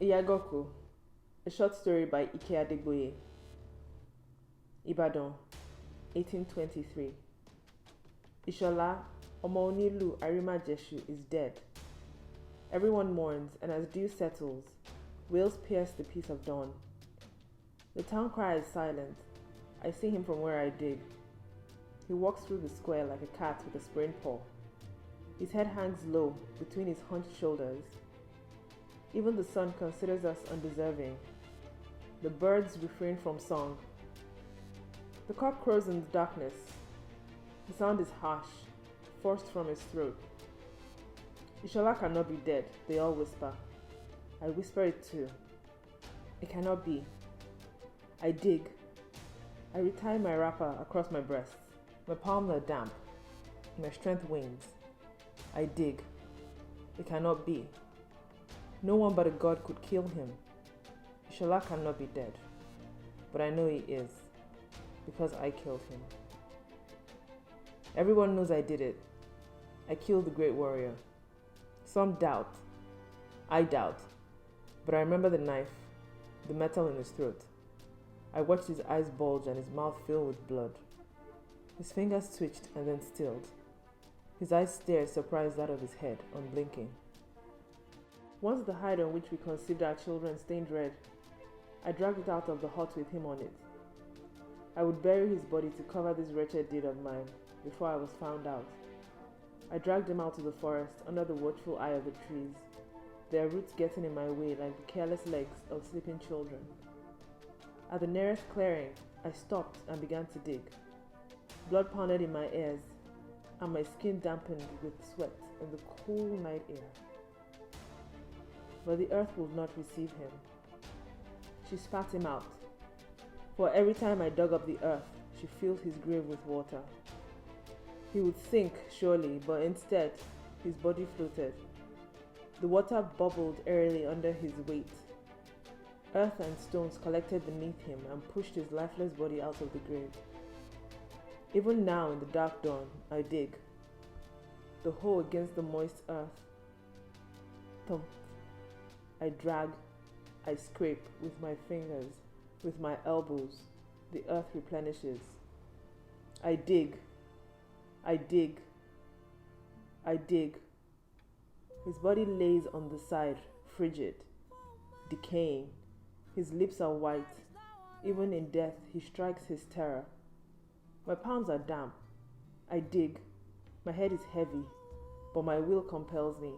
Ìyágànkú, a short story by Ike Adegboye. Ibadan, 1823. Ishola, Ọmọ Onílù Arimajeshu, is dead. Everyone mourns, and as dew settles, wails pierce the peace of dawn. The town cry is silent. I see him from where I dig. He walks through the square like a cat with a sprained paw. His head hangs low between his hunched shoulders. Even the sun considers us undeserving. The birds refrain from song. The cock crows in the darkness. The sound is harsh, forced from his throat. Ishola cannot be dead, they all whisper. I whisper it too. It cannot be. I dig. I retie my wrapper across my breast. My palms are damp. My strength wanes. I dig. It cannot be. No one but a God could kill him. Ishola cannot be dead. But I know he is, because I killed him. Everyone knows I did it. I killed the great warrior. Some doubt. I doubt. But I remember the knife, the metal in his throat. I watched his eyes bulge and his mouth fill with blood. His fingers twitched and then stilled. His eyes stared surprised out of his head, unblinking. Once the hide on which we conceived our children stained red, I dragged it out of the hut with him on it. I would bury his body to cover this wretched deed of mine before I was found out. I dragged him out to the forest under the watchful eye of the trees, their roots getting in my way like the careless legs of sleeping children. At the nearest clearing, I stopped and began to dig. Blood pounded in my ears, and my skin dampened with sweat in the cool night air. But the earth would not receive him. She spat him out, for every time I dug up the earth, she filled his grave with water. He would sink, surely, but instead, his body floated. The water bubbled airily under his weight. Earth and stones collected beneath him and pushed his lifeless body out of the grave. Even now, in the dark dawn, I dig. The hoe against the moist earth. Thump. I drag, I scrape with my fingers, with my elbows. The earth replenishes. I dig. I dig. I dig. His body lays on the side, frigid, decaying. His lips are white. Even in death, he strikes his terror. My palms are damp. I dig. My head is heavy, but my will compels me.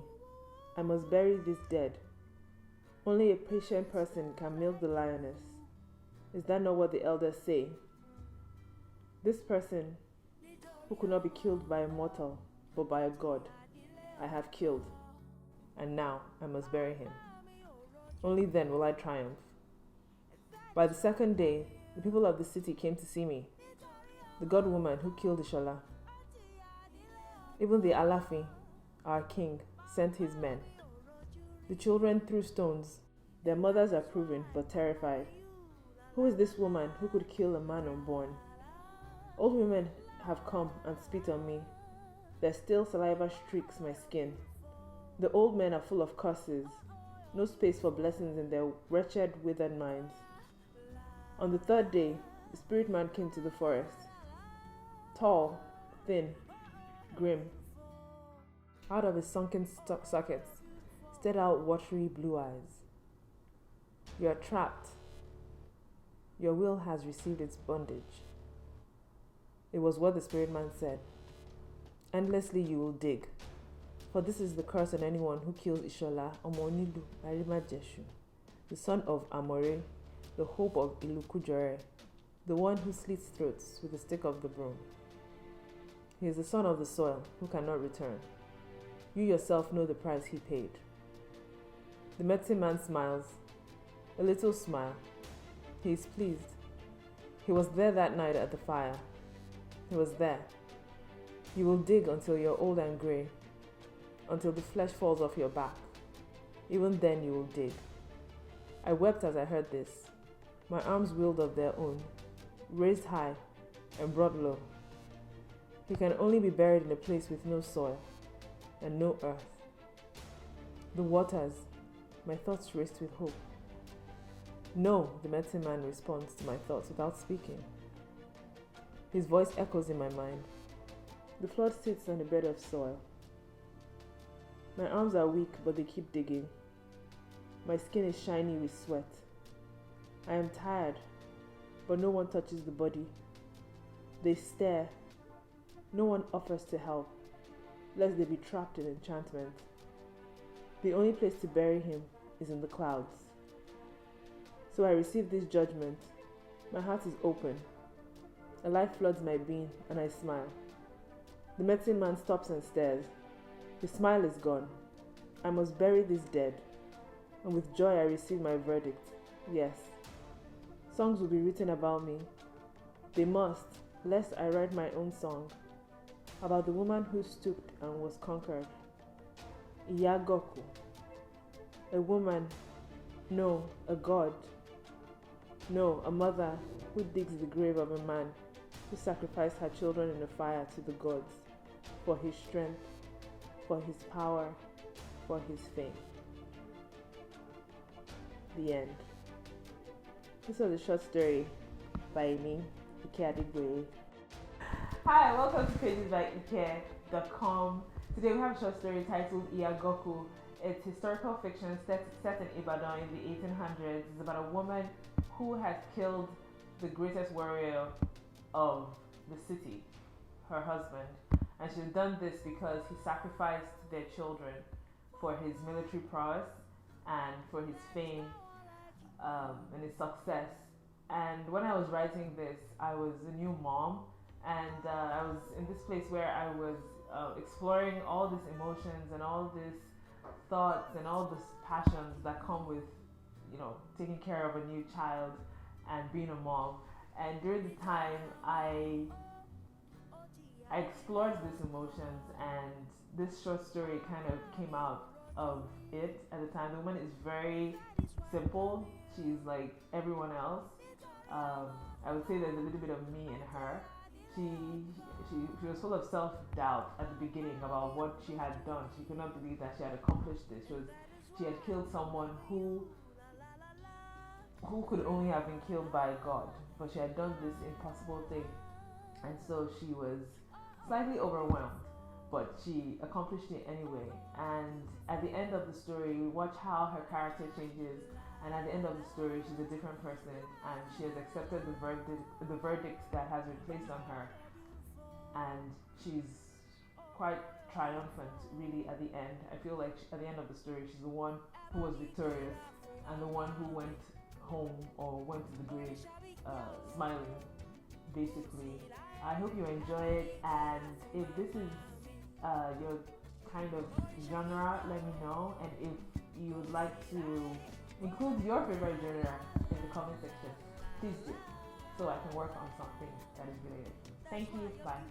I must bury this dead. Only a patient person can milk the lioness. Is that not what the elders say? This person, who could not be killed by a mortal, but by a god, I have killed, and now I must bury him. Only then will I triumph. By the second day, the people of the city came to see me, the god woman who killed Ishola. Even the Alafi, our king, sent his men. The children threw stones. Their mothers approving, but terrified. Who is this woman who could kill a man unborn? Old women have come and spit on me. Their stale saliva streaks my skin. The old men are full of curses. No space for blessings in their wretched, withered minds. On the third day, the spirit man came to the forest. Tall, thin, grim. Out of his sunken sockets stared out watery blue eyes. You are trapped. Your will has received its bondage. It was what the spirit man said. Endlessly you will dig, for this is the curse on anyone who kills Ishola, Ọmọ Onílù Arimajeshu, the son of Amore, the hope of Ilukujore, the one who slits throats with the stick of the broom. He is the son of the soil who cannot return. You yourself know the price he paid. The medicine man smiles, a little smile. He is pleased. He was there that night at the fire. He was there. You will dig until you're old and grey, until the flesh falls off your back. Even then you will dig. I wept as I heard this. My arms wheeled of their own, raised high and brought low. He can only be buried in a place with no soil and no earth. The waters, My thoughts raced with hope. No, the medicine man responds to my thoughts without speaking. His voice echoes in my mind. The flood sits on a bed of soil. My arms are weak, but they keep digging. My skin is shiny with sweat. I am tired, but no one touches the body. They stare. No one offers to help, lest they be trapped in enchantment. The only place to bury him is in the clouds. So I receive this judgment. My heart is open. A light floods my being, and I smile. The medicine man stops and stares. His smile is gone. I must bury this dead. And with joy I receive my verdict. Yes. Songs will be written about me. They must, lest I write my own song. About the woman who stooped and was conquered. Ìyágànkú. A woman. No, a god. No, a mother who digs the grave of a man who sacrificed her children in the fire to the gods for his strength, for his power, for his fame. The end. This was a short story by me, Ike Adegboye. Hi, welcome to pagesbyike.com. Today we have a short story titled Ìyágànkú. It's historical fiction set in Ibadan in the 1800s. It's about a woman who has killed the greatest warrior of the city, her husband. And she's done this because he sacrificed their children for his military prowess and for his fame and his success. And when I was writing this, I was a new mom, and I was in this place where I was exploring all these emotions and all these thoughts and all these passions that come with, taking care of a new child and being a mom. And during the time, I explored these emotions, and this short story kind of came out of it at the time. The woman is very simple. She's like everyone else. I would say there's a little bit of me in her. She was full of self-doubt at the beginning about what she had done. She could not believe that she had accomplished this. She had killed someone who could only have been killed by God, but she had done this impossible thing, and so she was slightly overwhelmed, but she accomplished it anyway. And at the end of the story, we watch how her character changes, and at the end of the story, she's a different person, and she has accepted the verdict that has been placed on her, and she's quite triumphant, really, at the end. I feel like at the end of the story, she's the one who was victorious, and the one who went home or went to the grave smiling, basically. I hope you enjoy it, and if this is your kind of genre, let me know, and if you would like to include your favorite genre in the comment section, please do, so I can work on something that is related. Thank you, bye.